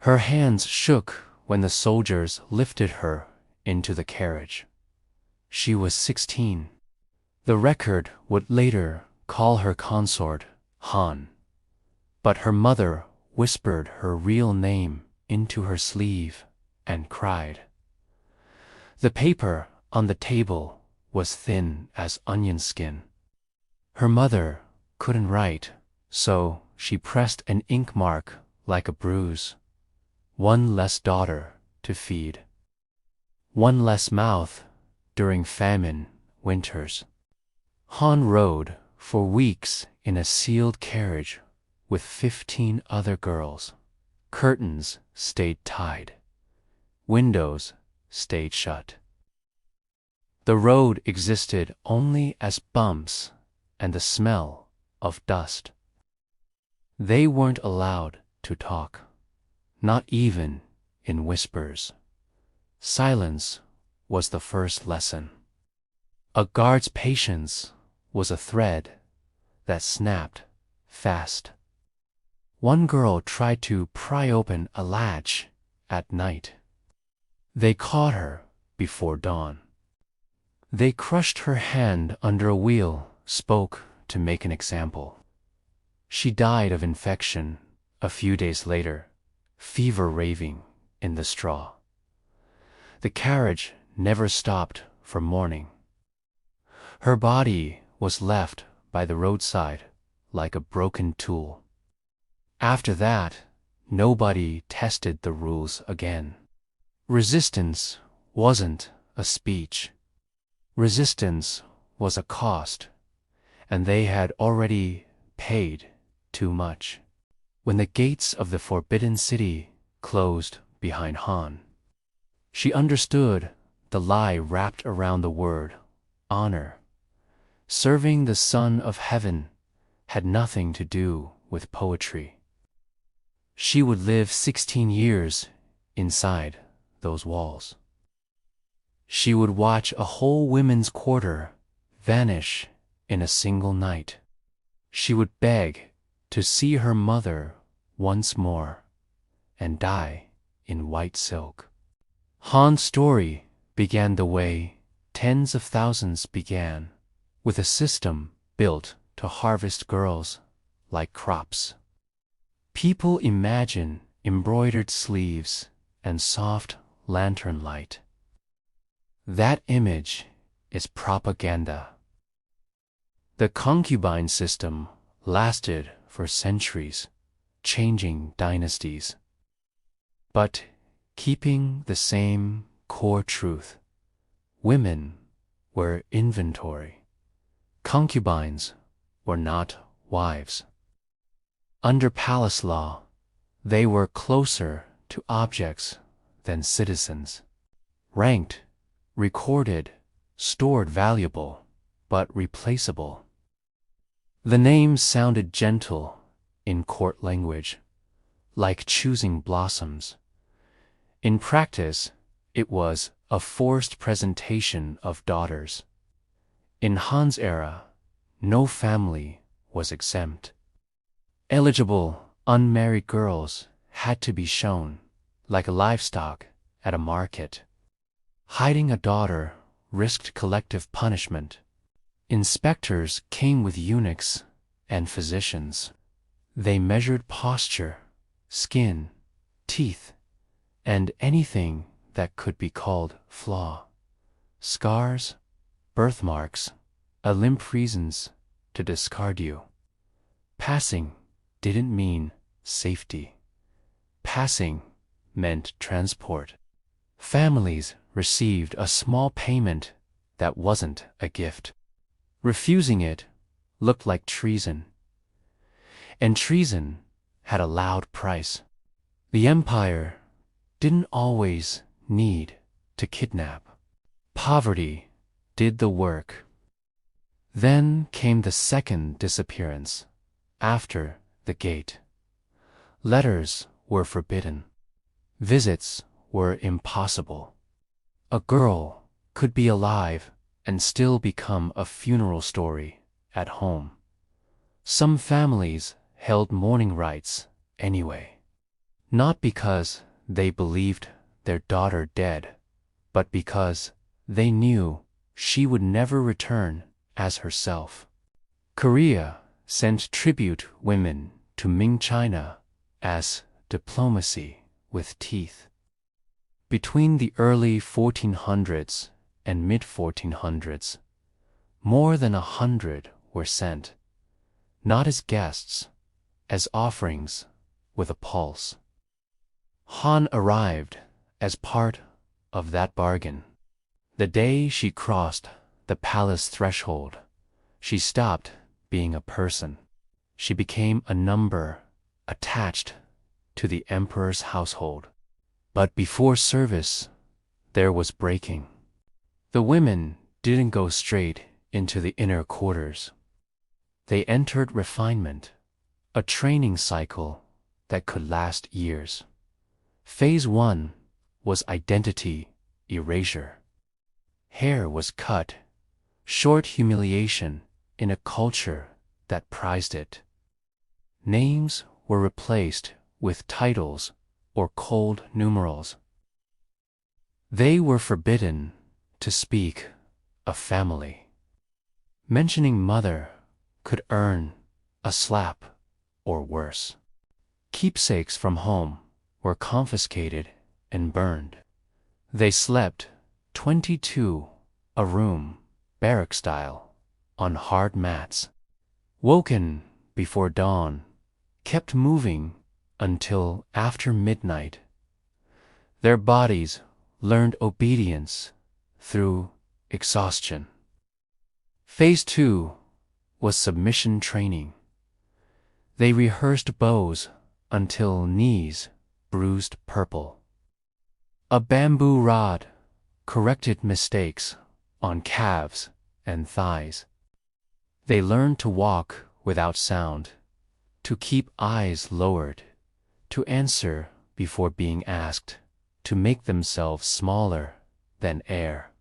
Her hands shook when the soldiers lifted her into the carriage. She was 16. The record would later call her consort Han, but her mother whispered her real name into her sleeve and cried. The paper on the table was thin as onion skin. Her mother couldn't write, so she pressed an ink mark like a bruise. One less daughter to feed. One less mouth during famine winters. Han rode for weeks in a sealed carriage with 15 other girls. Curtains stayed tied. Windows stayed shut. The road existed only as bumps and the smell of dust. They weren't allowed to talk, not even in whispers. Silence was the first lesson. A guard's patience was a thread that snapped fast. One girl tried to pry open a latch at night. They caught her before dawn. They crushed her hand under a wheel, spoke to make an example. She died of infection a few days later, fever raving in the straw. The carriage never stopped for mourning. Her body was left by the roadside like a broken tool. After that, nobody tested the rules again. Resistance wasn't a speech. Resistance was a cost, and they had already paid too much. When the gates of the Forbidden City closed behind Han, she understood the lie wrapped around the word honor. Serving the Son of Heaven had nothing to do with poetry. She would live 16 years inside those walls. She would watch a whole women's quarter vanish in a single night. She would beg to see her mother once more and die in white silk. Han's story began the way tens of thousands began, with a system built to harvest girls like crops. People imagine embroidered sleeves and soft lantern light. That image is propaganda. The concubine system lasted for centuries, changing dynasties, but keeping the same core truth. Women were inventory. Concubines were not wives. Under palace law, they were closer to objects than citizens. Ranked, recorded, stored valuable, but replaceable. The name sounded gentle in court language, like choosing blossoms. In practice, it was a forced presentation of daughters. In Han's era, no family was exempt. Eligible, unmarried girls had to be shown, like livestock at a market. Hiding a daughter risked collective punishment. Inspectors came with eunuchs and physicians. They measured posture, skin, teeth, and anything that could be called flaw. Scars, birthmarks, a limp reasons to discard you. Passing didn't mean safety. Passing meant transport. Families received a small payment that wasn't a gift. Refusing it looked like treason. And treason had a loud price. The empire didn't always need to kidnap. Poverty did the work. Then came the second disappearance, after the gate. Letters were forbidden. Visits were impossible. A girl could be alive and still become a funeral story at home. Some families held mourning rites anyway. not because they believed their daughter dead, but because they knew she would never return as herself. Korea sent tribute women to Ming China as diplomacy with teeth. Between the early 1400s and mid-1400s, more than 100 were sent, not as guests, as offerings with a pulse. Han arrived as part of that bargain. The day she crossed the palace threshold, she stopped being a person. She became a number attached to the emperor's household. But before service, there was breaking. The women didn't go straight into the inner quarters. They entered refinement, a training cycle that could last years. Phase 1 was identity erasure. Hair was cut, short humiliation in a culture that prized it. Names were replaced with titles or cold numerals. They were forbidden to speak of family. Mentioning mother could earn a slap or worse. Keepsakes from home were confiscated and burned. They slept 22 a room, barrack style, on hard mats. Woken before dawn, kept moving until after midnight. Their bodies learned obedience through exhaustion. Phase 2 was submission training. They rehearsed bows until knees bruised purple. A bamboo rod corrected mistakes on calves and thighs. They learned to walk without sound, to keep eyes lowered, to answer before being asked, to make themselves smaller than air.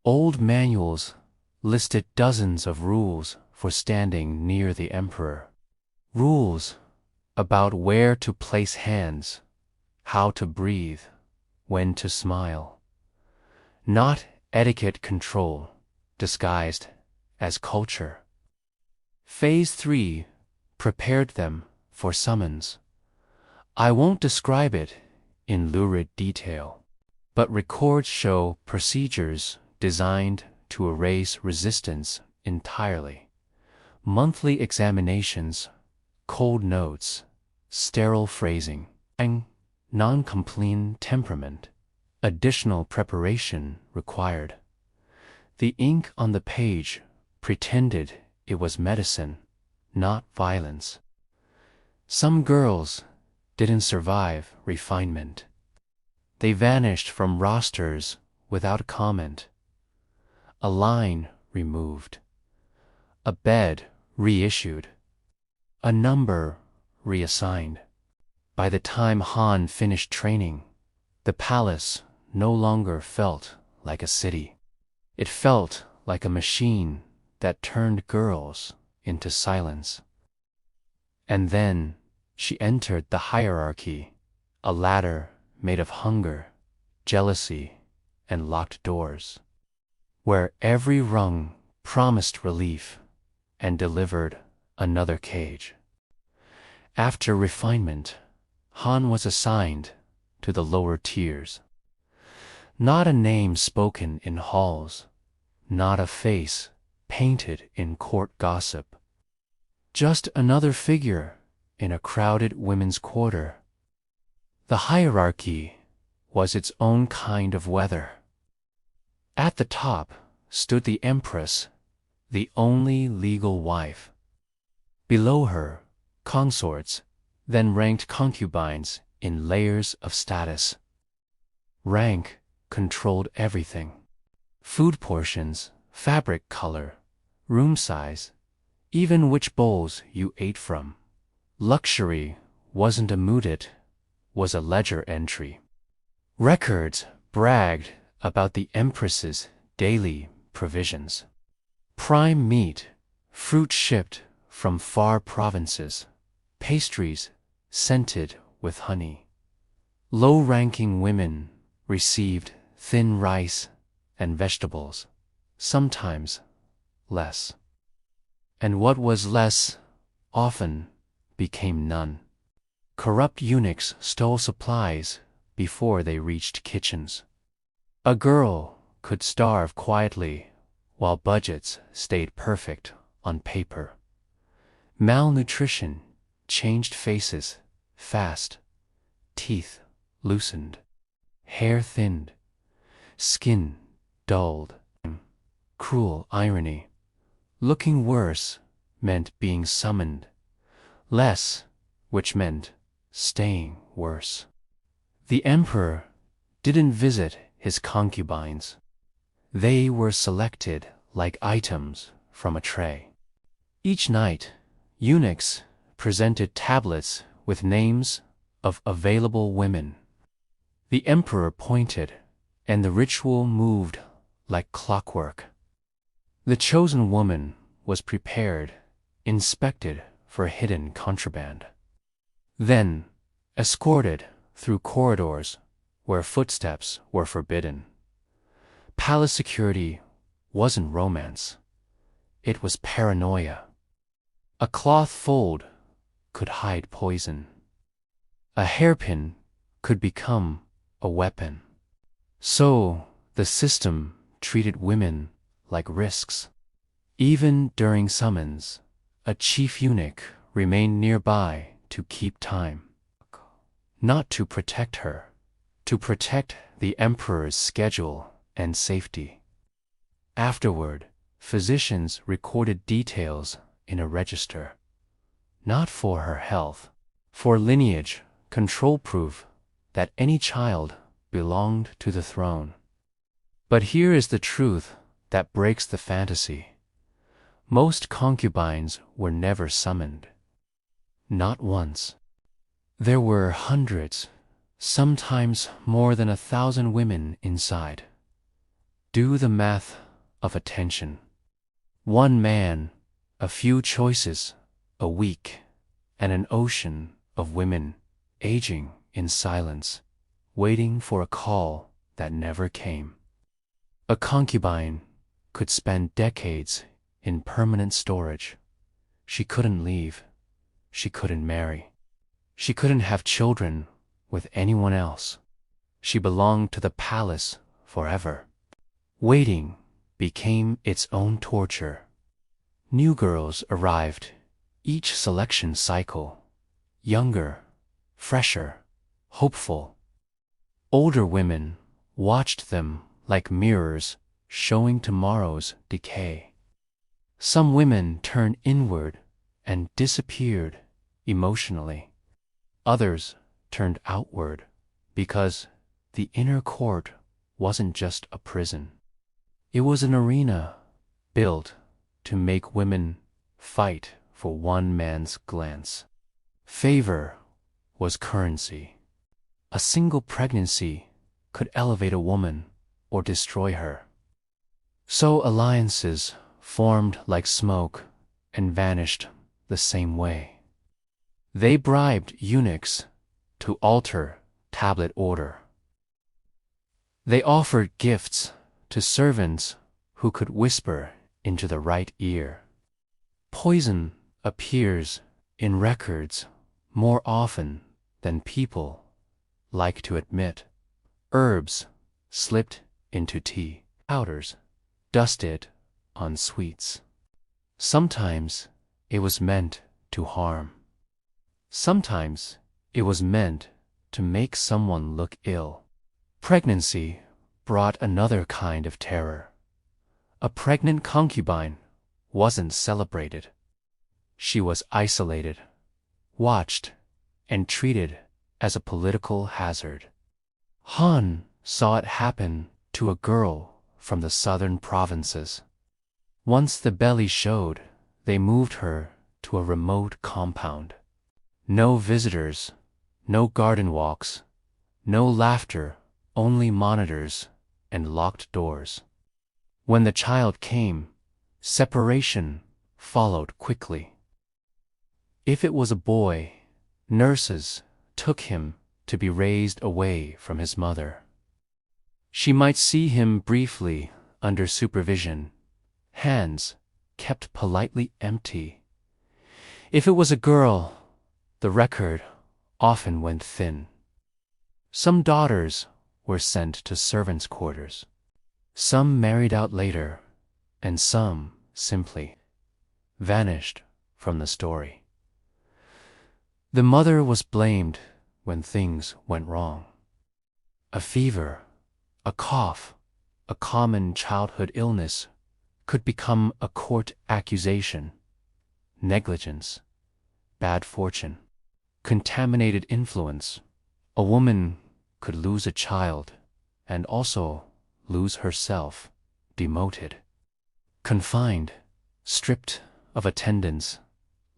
Old manuals listed dozens of rules for standing near the emperor. Rules about where to place hands, how to breathe, when to smile. Not etiquette control disguised as culture. Phase 3 prepared them for summons. I won't describe it in lurid detail, but records show procedures designed to erase resistance entirely. Monthly examinations, cold notes, sterile phrasing, and non-complaint temperament. Additional preparation required. The ink on the page pretended it was medicine, not violence. Some girls didn't survive refinement. They vanished from rosters without comment. A line removed. A bed reissued. A number reassigned. By the time Han finished training, the palace no longer felt like a city. It felt like a machine that turned girls into silence. And then she entered the hierarchy, a ladder made of hunger, jealousy, and locked doors, where every rung promised relief and delivered another cage. After refinement, Han was assigned to the lower tiers. Not a name spoken in halls, not a face painted in court gossip. Just another figure in a crowded women's quarter. The hierarchy was its own kind of weather. At the top stood the empress, the only legal wife. Below her, consorts, then ranked concubines in layers of status. Rank controlled everything. Food portions, fabric color, room size, even which bowls you ate from. Luxury wasn't a moodit, was a ledger entry. Records bragged about the empress's daily provisions. Prime meat, fruit shipped from far provinces, pastries scented with honey. Low-ranking women received thin rice and vegetables, sometimes less. And what was less often became none. Corrupt eunuchs stole supplies before they reached kitchens. A girl could starve quietly while budgets stayed perfect on paper. Malnutrition changed faces fast, teeth loosened, hair thinned, skin dulled. Cruel irony. Looking worse meant being summoned less, which meant staying worse. The emperor didn't visit his concubines. They were selected like items from a tray. Each night, eunuchs presented tablets with names of available women. The emperor pointed, and the ritual moved like clockwork. The chosen woman was prepared, inspected for hidden contraband. Then, escorted through corridors where footsteps were forbidden. Palace security wasn't romance. It was paranoia. A cloth fold could hide poison. A hairpin could become a weapon. So, the system treated women like risks. Even during summons, a chief eunuch remained nearby to keep time. Not to protect her, to protect the emperor's schedule and safety. Afterward, physicians recorded details in a register. Not for her health, for lineage, control proof that any child belonged to the throne. But here is the truth that breaks the fantasy. Most concubines were never summoned. Not once. There were hundreds, sometimes more than 1,000 women inside. Do the math of attention. One man, a few choices, a week, and an ocean of women aging in silence, waiting for a call that never came. A concubine could spend decades in permanent storage. She couldn't leave. She couldn't marry. She couldn't have children with anyone else. She belonged to the palace forever. Waiting became its own torture. New girls arrived, each selection cycle, younger, fresher, hopeful. Older women watched them like mirrors showing tomorrow's decay. Some women turned inward and disappeared emotionally. Others turned outward because the inner court wasn't just a prison. It was an arena built to make women fight for one man's glance. Favor was currency. A single pregnancy could elevate a woman or destroy her. So alliances formed like smoke and vanished the same way. They bribed eunuchs to alter tablet order. They offered gifts to servants who could whisper into the right ear. Poison appears in records more often than people like to admit. Herbs slipped into tea, powders dusted on sweets. Sometimes it was meant to harm. Sometimes it was meant to make someone look ill. Pregnancy brought another kind of terror. A pregnant concubine wasn't celebrated. She was isolated, watched, and treated as a political hazard. Han saw it happen to a girl from the southern provinces. Once the belly showed, they moved her to a remote compound. No visitors, no garden walks, no laughter, only monitors and locked doors. When the child came, separation followed quickly. If it was a boy, nurses took him to be raised away from his mother. She might see him briefly under supervision, hands kept politely empty. If it was a girl, the record often went thin. Some daughters were sent to servants' quarters. Some married out later, and some simply vanished from the story. The mother was blamed when things went wrong. A fever, a cough, a common childhood illness could become a court accusation. Negligence, bad fortune, contaminated influence. A woman could lose a child and also lose herself, demoted, confined, stripped of attendance,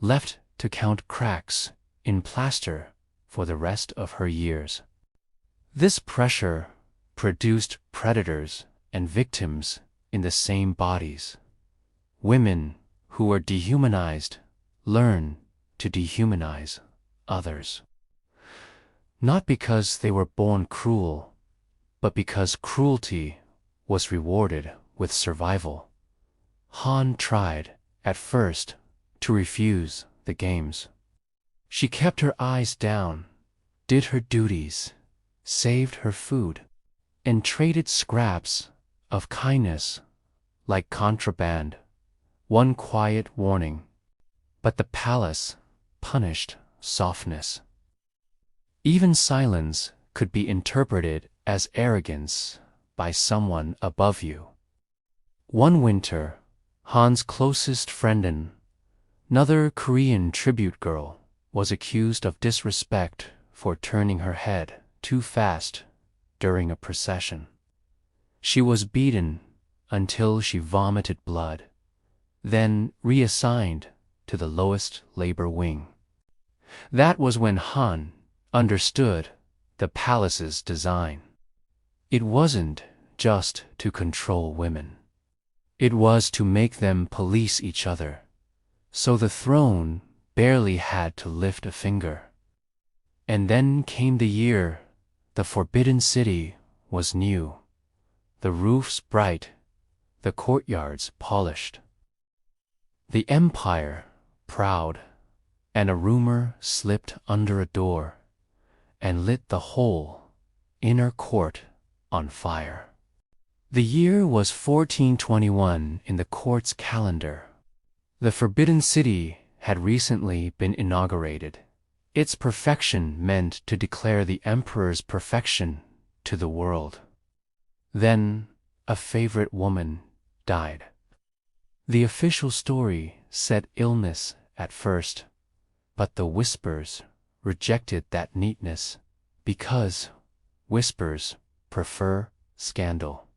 left to count cracks in plaster for the rest of her years. This pressure produced predators and victims in the same bodies. Women who were dehumanized learn to dehumanize others. Not because they were born cruel, but because cruelty was rewarded with survival. Han tried, at first, to refuse the games. She kept her eyes down, did her duties, saved her food, and traded scraps of kindness like contraband. One quiet warning, but the palace punished softness. Even silence could be interpreted as arrogance by someone above you. One winter, Han's closest friend, another Korean tribute girl, was accused of disrespect for turning her head too fast during a procession. She was beaten until she vomited blood, then reassigned to the lowest labor wing. That was when Han understood the palace's design. It wasn't just to control women. It was to make them police each other, so the throne barely had to lift a finger. And then came the year the Forbidden City was new, the roofs bright, the courtyards polished. The empire proud, and a rumor slipped under a door and lit the whole inner court on fire. The year was 1421 in the court's calendar. The Forbidden City had recently been inaugurated. Its perfection meant to declare the emperor's perfection to the world. Then a favorite woman died. The official story said illness at first, but the whispers rejected that neatness because whispers prefer scandal.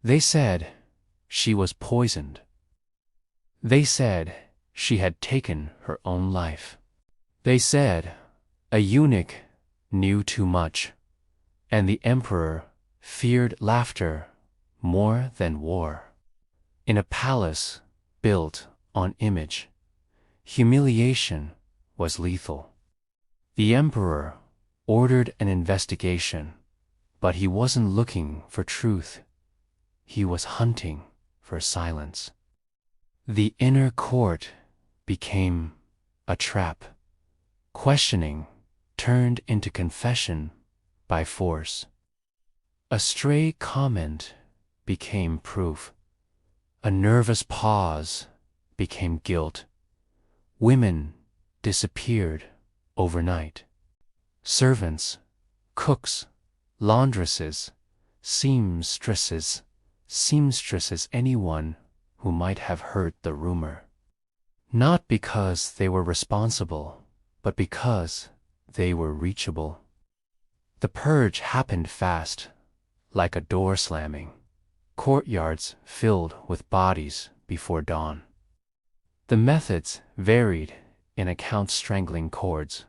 They said she was poisoned. They said she had taken her own life. They said a eunuch knew too much, and the emperor feared laughter more than war. In a palace built on image, humiliation was lethal. The emperor ordered an investigation, but he wasn't looking for truth. He was hunting for silence. The inner court became a trap. Questioning turned into confession by force. A stray comment became proof. A nervous pause became guilt. Women disappeared overnight. Servants, cooks, laundresses, seamstresses, anyone who might have heard the rumor. Not because they were responsible, but because they were reachable. The purge happened fast, like a door slamming. Courtyards filled with bodies before dawn. The methods varied in account-strangling cords,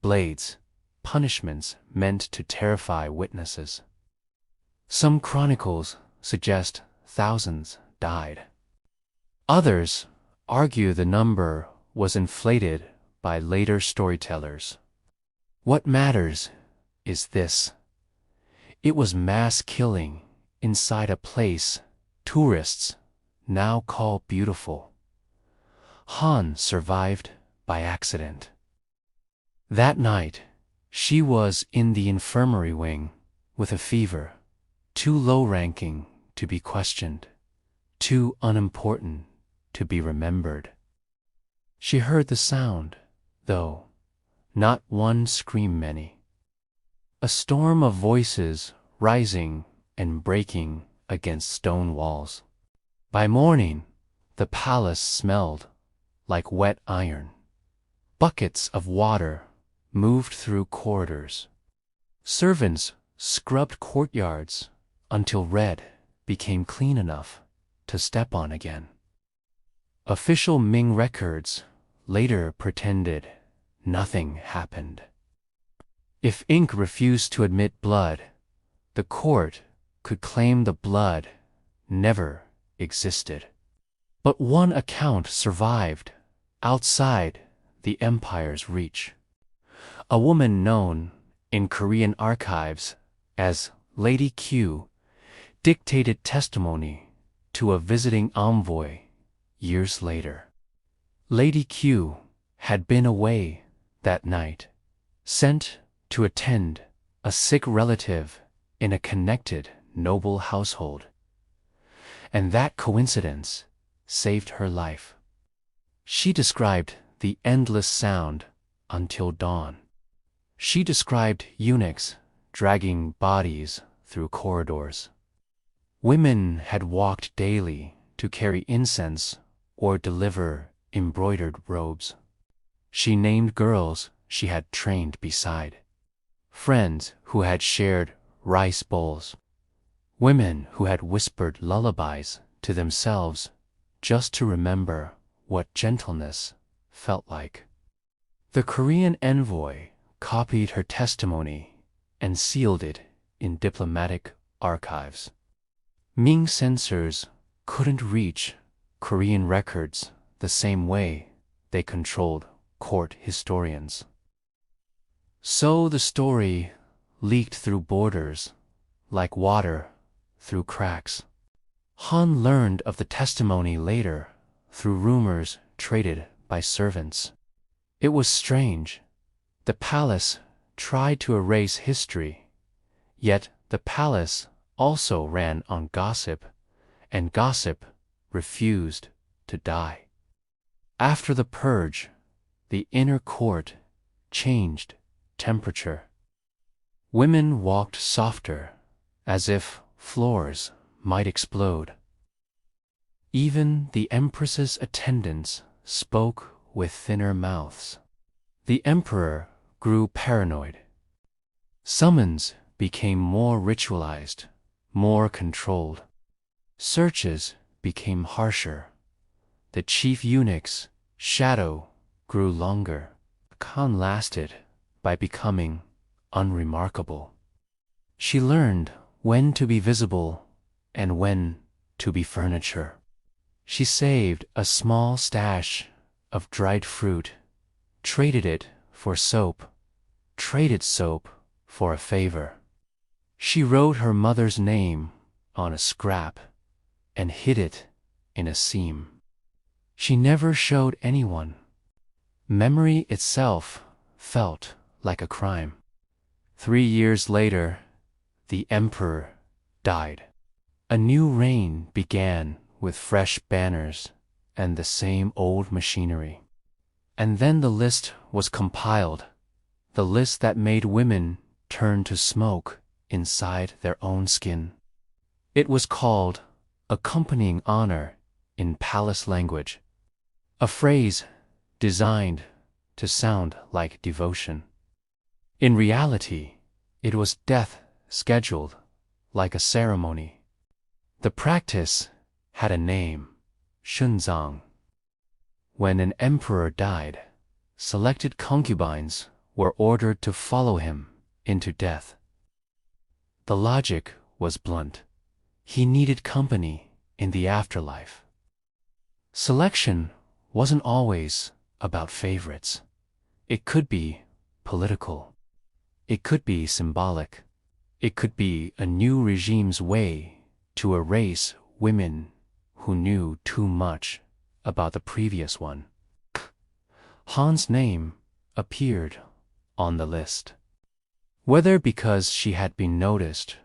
blades, punishments meant to terrify witnesses. Some chronicles suggest thousands died. Others argue the number was inflated by later storytellers. What matters is this: it was mass killing inside a place tourists now call beautiful. Han survived by accident. That night, she was in the infirmary wing with a fever, too low-ranking to be questioned, too unimportant to be remembered. She heard the sound, though, not one scream many. A storm of voices rising and breaking against stone walls. By morning, the palace smelled like wet iron. Buckets of water moved through corridors. Servants scrubbed courtyards until red became clean enough to step on again. Official Ming records later pretended nothing happened. If ink refused to admit blood, the court could claim the blood never existed. But one account survived outside the empire's reach. A woman known in Korean archives as Lady Q dictated testimony to a visiting envoy years later. Lady Q had been away that night, sent to attend a sick relative in a connected noble household. And that coincidence saved her life. She described the endless sound until dawn. She described eunuchs dragging bodies through corridors. Women had walked daily to carry incense or deliver embroidered robes. She named girls she had trained beside, friends who had shared rice bowls, women who had whispered lullabies to themselves just to remember what gentleness felt like. The Korean envoy copied her testimony and sealed it in diplomatic archives. Ming censors couldn't reach Korean records the same way they controlled court historians. So the story leaked through borders like water through cracks. Han learned of the testimony later through rumors traded by servants. It was strange. The palace tried to erase history, yet the palace also ran on gossip, and gossip refused to die. After the purge, the inner court changed temperature. Women walked softer, as if floors might explode. Even the empress's attendants spoke with thinner mouths. The emperor grew paranoid. Summons became more ritualized, more controlled. Searches became harsher. The chief eunuch's shadow grew longer. Khan lasted by becoming unremarkable. She learned when to be visible and when to be furniture. She saved a small stash of dried fruit, traded it for soap, traded soap for a favor. She wrote her mother's name on a scrap and hid it in a seam. She never showed anyone. Memory itself felt like a crime. 3 years later, the emperor died. A new reign began with fresh banners and the same old machinery. And then the list was compiled, the list that made women turn to smoke inside their own skin. It was called accompanying honor in palace language, a phrase designed to sound like devotion. In reality, it was death scheduled like a ceremony. The practice had a name, Shunzang. When an emperor died, selected concubines were ordered to follow him into death. The logic was blunt. He needed company in the afterlife. Selection wasn't always about favorites. It could be political. It could be symbolic. It could be a new regime's way to erase women who knew too much about the previous one. Han's name appeared on the list. Whether because she had been noticed,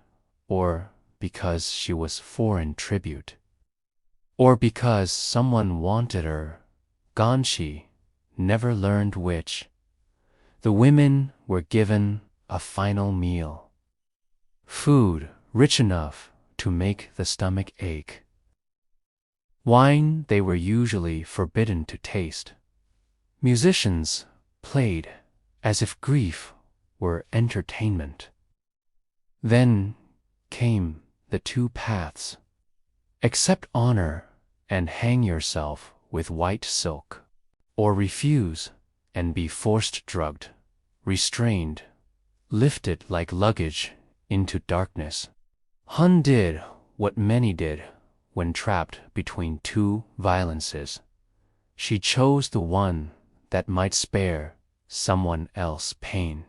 or because she was foreign tribute, or because someone wanted her, Ganshi never learned which, the women were given a final meal. Food rich enough to make the stomach ache. Wine they were usually forbidden to taste. Musicians played as if grief were entertainment. Then came the two paths. Accept honor and hang yourself with white silk, or refuse and be forced drugged, restrained, lifted like luggage into darkness. Han did what many did when trapped between two violences. She chose the one that might spare someone else pain.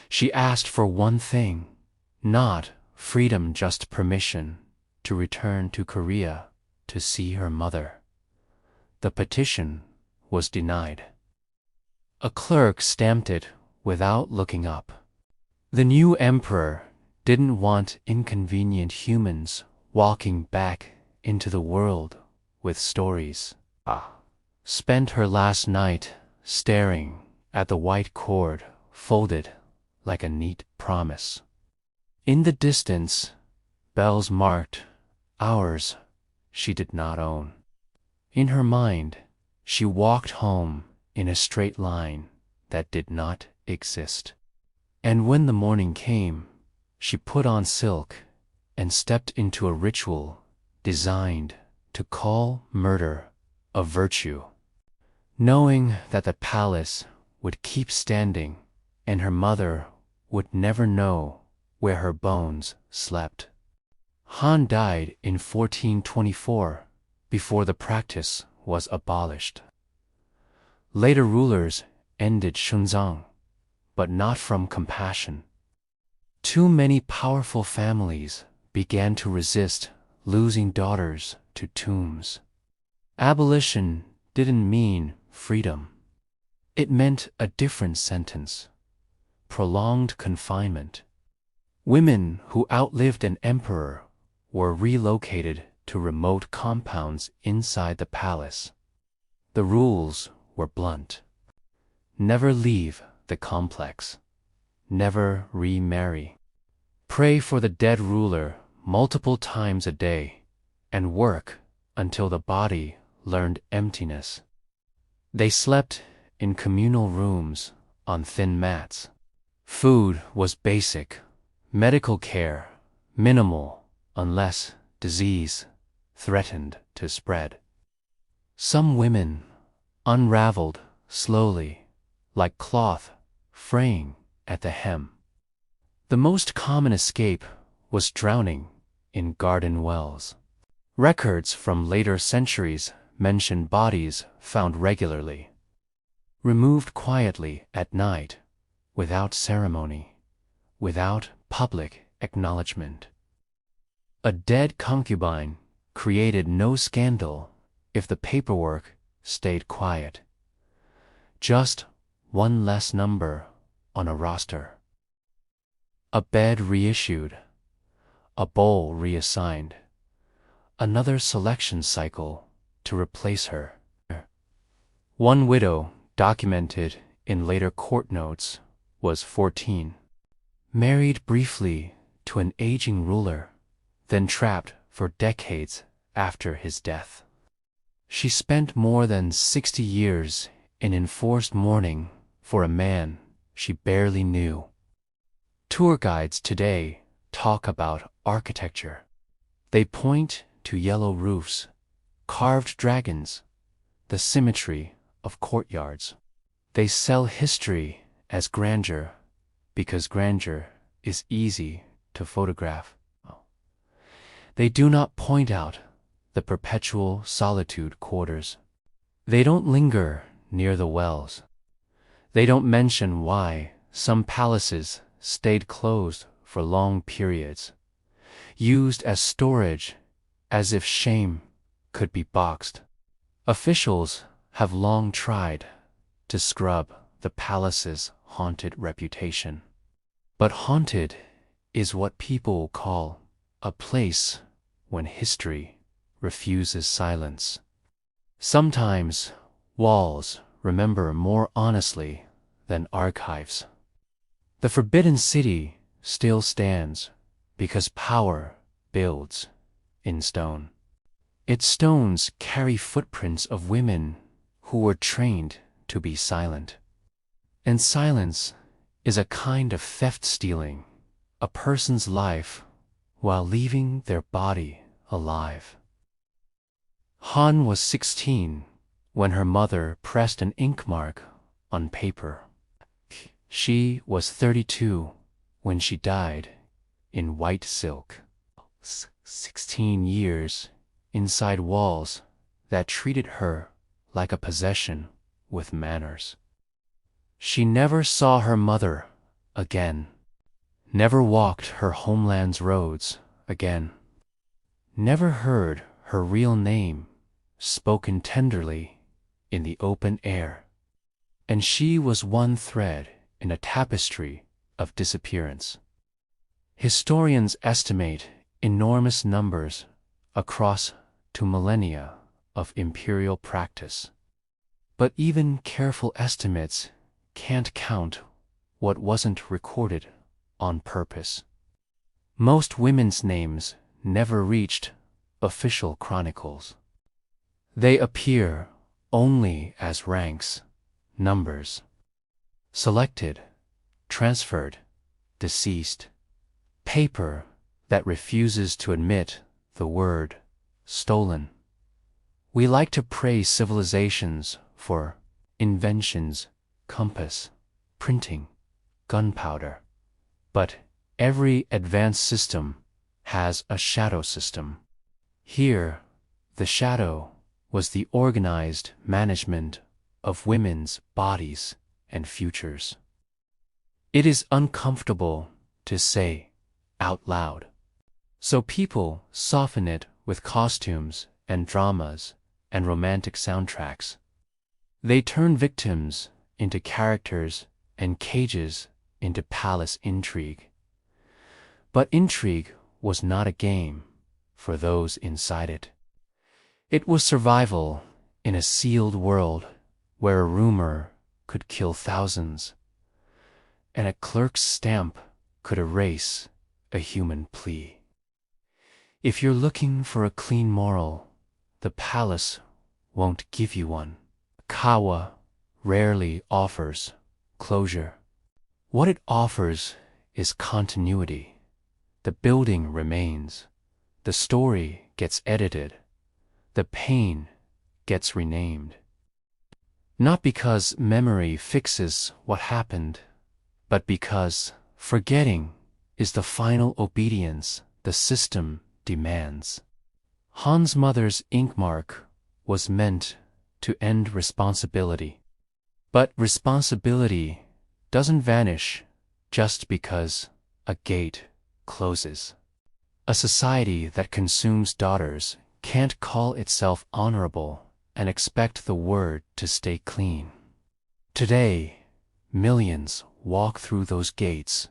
She asked for one thing, not freedom, just permission to return to Korea to see her mother. The petition was denied. A clerk stamped it without looking up. The new emperor didn't want inconvenient humans walking back into the world with stories. Spent her last night staring at the white cord folded like a neat promise. In the distance, bells marked hours she did not own. In her mind, she walked home in a straight line that did not exist. And when the morning came, she put on silk and stepped into a ritual designed to call murder a virtue. Knowing that the palace would keep standing and her mother would never know where her bones slept. Han died in 1424, before the practice was abolished. Later rulers ended Shunzang, but not from compassion. Too many powerful families began to resist losing daughters to tombs. Abolition didn't mean freedom. It meant a different sentence: prolonged confinement. Women who outlived an emperor were relocated to remote compounds inside the palace. The rules were blunt. Never leave the complex. Never remarry. Pray for the dead ruler multiple times a day, and work until the body learned emptiness. They slept in communal rooms on thin mats. Food was basic, medical care minimal, unless disease threatened to spread. Some women unraveled slowly, like cloth fraying at the hem. The most common escape was drowning in garden wells. Records from later centuries mention bodies found regularly, removed quietly at night, without ceremony, without public acknowledgement. A dead concubine created no scandal if the paperwork stayed quiet. Just one less number on a roster. A bed reissued, a bowl reassigned, another selection cycle to replace her. One widow documented in later court notes was 14, married briefly to an aging ruler, then trapped for decades after his death. She spent more than 60 years in enforced mourning for a man she barely knew. Tour guides today talk about architecture. They point to yellow roofs, carved dragons, the symmetry of courtyards. They sell history as grandeur because grandeur is easy to photograph. They do not point out the perpetual solitude quarters. They don't linger near the wells. They don't mention why some palaces stayed closed for long periods, used as storage, as if shame could be boxed. Officials have long tried to scrub the palace's haunted reputation. But haunted is what people call a place when history refuses silence. Sometimes walls remember more honestly than archives. The Forbidden City still stands because power builds in stone. Its stones carry footprints of women who were trained to be silent. And silence is a kind of theft, stealing a person's life while leaving their body alive. Han was 16 when her mother pressed an ink mark on paper. She was 32 when she died in white silk. 16 years inside walls that treated her like a possession with manners. She never saw her mother again, never walked her homeland's roads again, never heard her real name spoken tenderly in the open air. And she was one thread in a tapestry of disappearance. Historians estimate enormous numbers across 2 millennia of imperial practice. But even careful estimates can't count what wasn't recorded on purpose. Most women's names never reached official chronicles. They appear only as ranks, numbers. Selected, transferred, deceased. Paper that refuses to admit the word stolen. We like to praise civilizations for inventions, compass, printing, gunpowder. But every advanced system has a shadow system. Here, the shadow was the organized management of women's bodies and futures. It is uncomfortable to say out loud, so people soften it with costumes and dramas and romantic soundtracks. They turn victims into characters and cages into palace intrigue. But intrigue was not a game for those inside it. It was survival in a sealed world where a rumor could kill thousands, and a clerk's stamp could erase a human plea. If you're looking for a clean moral, the palace won't give you one. Kawa rarely offers closure. What it offers is continuity. The building remains. The story gets edited. The pain gets renamed. Not because memory fixes what happened, but because forgetting is the final obedience the system demands. Han's mother's ink mark was meant to end responsibility. But responsibility doesn't vanish just because a gate closes. A society that consumes daughters can't call itself honorable and expect the word to stay clean. Today, millions walk through those gates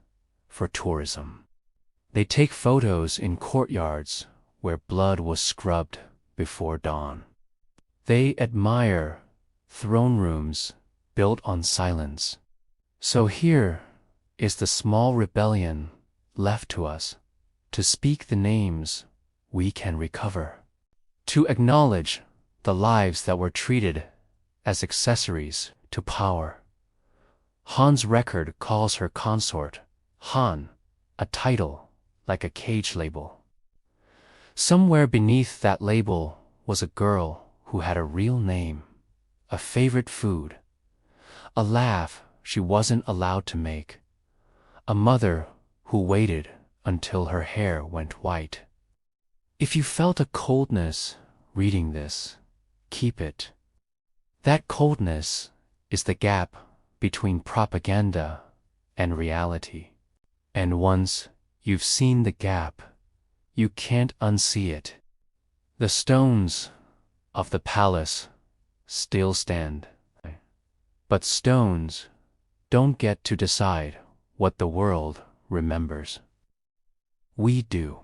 for tourism. They take photos in courtyards where blood was scrubbed before dawn. They admire throne rooms built on silence. So here is the small rebellion left to us, to speak the names we can recover, to acknowledge the lives that were treated as accessories to power. Han's record calls her consort Han, a title like a cage label. Somewhere beneath that label was a girl who had a real name, a favorite food, a laugh she wasn't allowed to make, a mother who waited until her hair went white. If you felt a coldness reading this, keep it. That coldness is the gap between propaganda and reality. And once you've seen the gap, you can't unsee it. The stones of the palace still stand, but stones don't get to decide what the world remembers. We do.